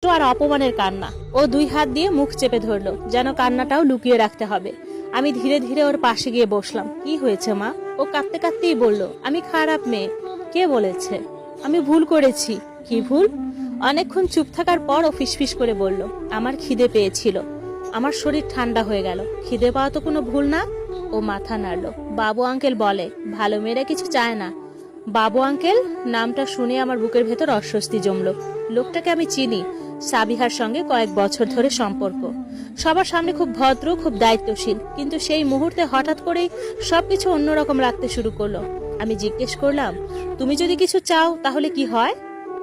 আর অপমানের কান্না। ও 2 হাত দিয়ে মুখ চেপে ধরলো, যেন কান্নাটাও লুকিয়ে রাখতে হবে। আমি ধীরে ধীরে ওর পাশে গিয়ে বসলাম। কি হয়েছে মা? ও কাঁদতে কাঁদতেই বলল, আমি খারাপ মেয়ে। কে বলেছে? আমি ভুল করেছি। কি ভুল? অনেকক্ষণ চুপ থাকার পর ও ফিসফিস করে বলল, আমার খিদে পেয়েছিল। আমার শরীর ঠান্ডা হয়ে গেল। খিদে পাওয়া তো কোনো ভুল না। ও মাথা নাড়লো। বাবু আঙ্কেল বলে, ভালো মেয়েরা কিছু চায় না। বাবু আঙ্কেল নামটা শুনে আমার বুকের ভেতর অস্বস্তি জমলো। লোকটাকে আমি চিনি। সাবিহার সঙ্গে কয়েক বছর ধরে সম্পর্ক। সবার সামনে খুব ভদ্র, খুব দায়িত্বশীল, কিন্তু সেই মুহূর্তে হঠাৎ করেই সবকিছু অন্যরকম রাখতে শুরু করলো। আমি জিজ্ঞেস করলাম, তুমি যদি কিছু চাও তাহলে কি হয়?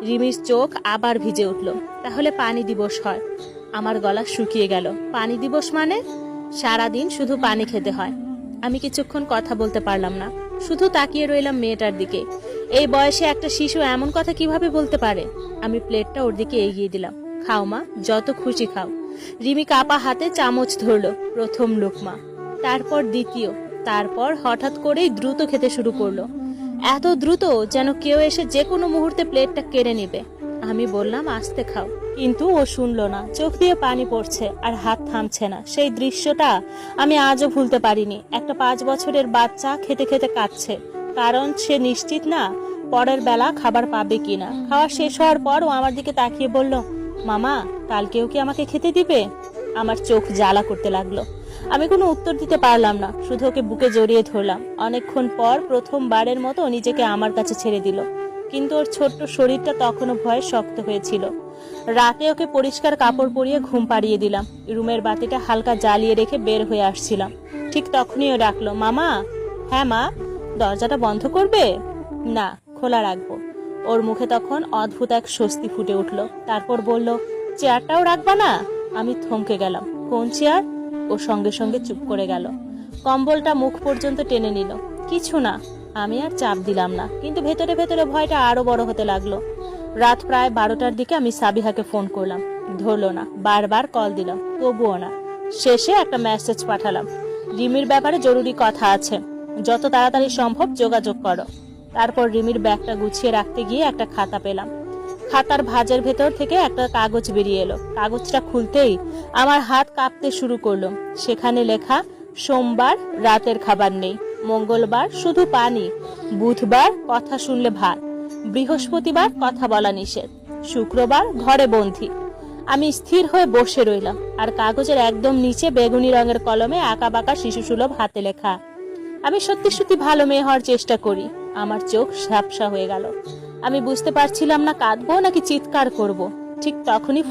রিমির চোখ আবার ভিজে উঠল। তাহলে পানি দিবস হয়। আমার গলা শুকিয়ে গেল। পানি দিবস মানে? সারাদিন শুধু পানি খেতে হয়। আমি কিছুক্ষণ কথা বলতে পারলাম না, শুধু তাকিয়ে রইলাম মেয়েটার দিকে। এই বয়সে একটা শিশু এমন কথা কিভাবে বলতে পারে? আমি প্লেটটা ওর দিকে এগিয়ে দিলাম। খাও মা, যত খুশি খাও। রিমি কাপা হাতে চামচ ধরলো। প্রথম লোকমা, তারপর দ্বিতীয়, তারপর হঠাৎ করেই দ্রুত খেতে শুরু করলো। এত দ্রুত যেন কেউ এসে যে কোনো মুহূর্তে প্লেটটা কেড়ে নেবে। আমি বললাম, আস্তে খাও, কিন্তু ও শুনলো না। চোখ দিয়ে পানি পড়ছে আর হাত থামছে না। সেই দৃশ্যটা আমি আজও ভুলতে পারিনি। একটা 5 বছরের বাচ্চা খেতে খেতে কাঁদছে, কারণ সে নিশ্চিত না পরের বেলা খাবার পাবে কিনা। খাওয়া শেষ হওয়ার পর ও আমার দিকে তাকিয়ে বলল, মামা, কালকেও কি আমাকে খেতে দিবে? আমার চোখ জ্বালা করতে লাগলো। আমি কোনো উত্তর দিতে পারলাম না, শুধু ওকে বুকে জড়িয়ে ধরলাম। অনেকক্ষণ পর প্রথমবারের মতো নিজেকে আমার কাছে ছেড়ে দিল, কিন্তু ওর ছোট্ট শরীরটা তখনও ভয়ে শক্ত হয়েছিল। রাতে ওকে পরিষ্কার কাপড় পরিয়ে ঘুম পাড়িয়ে দিলাম। রুমের বাতিটা হালকা জ্বালিয়ে রেখে বের হয়ে আসছিলাম। ঠিক তখনই ও ডাকলো, মামা। হ্যাঁ মা। দরজাটা বন্ধ করবে? না, খোলা রাখবো। ওর মুখে তখন অদ্ভুত এক স্বস্তি ফুটে উঠলো। তারপর বলল, চেয়ারটাও রাখবা না? আমি থমকে গেলাম। কোন চেয়ার? ও সঙ্গে সঙ্গে চুপ করে গেল। কম্বলটা মুখ পর্যন্ত টেনে নিল। কিছু না। আমি আর চাপ দিলাম না, কিন্তু ভেতরে ভেতরে ভয়টা আরো বড় হতে লাগলো। রাত প্রায় 12টার দিকে আমি সাবিহাকে ফোন করলাম। ধরলো না। বারবার কল দিলাম, তবুও না। শেষে একটা মেসেজ পাঠালাম, রিমির ব্যাপারে জরুরি কথা আছে, যত তাড়াতাড়ি সম্ভব যোগাযোগ করো। তারপর রিমির ব্যাগটা গুছিয়ে রাখতে গিয়ে একটা খাতা পেলাম। খাতার ভাঁজের ভেতর থেকে একটা কাগজ বেরিয়ে এলো। কাগজটা খুলতেই আমার হাত কাঁপতে শুরু করলো। সেখানে লেখা, সোমবার রাতের খাবার নেই, মঙ্গলবার শুধু পানি, বুধবার কথা শুনলে ভাত, বৃহস্পতিবার কথা বলা নিষেধ, শুক্রবার ঘরে বন্ধি। আমি স্থির হয়ে বসে রইলাম, আর কাগজের একদম নিচে বেগুনি রঙের কলমে আঁকা বাঁকা শিশুসুলভ হাতে লেখা, আমি সত্যি সত্যি ভালো মেয়ে হওয়ার চেষ্টা করি। আমার চোখ ঝাপসা হয়ে গেল। আমি বুঝতে পারছিলাম না কাঁদবো নাকি চিৎকার করব। ঠিক তখনই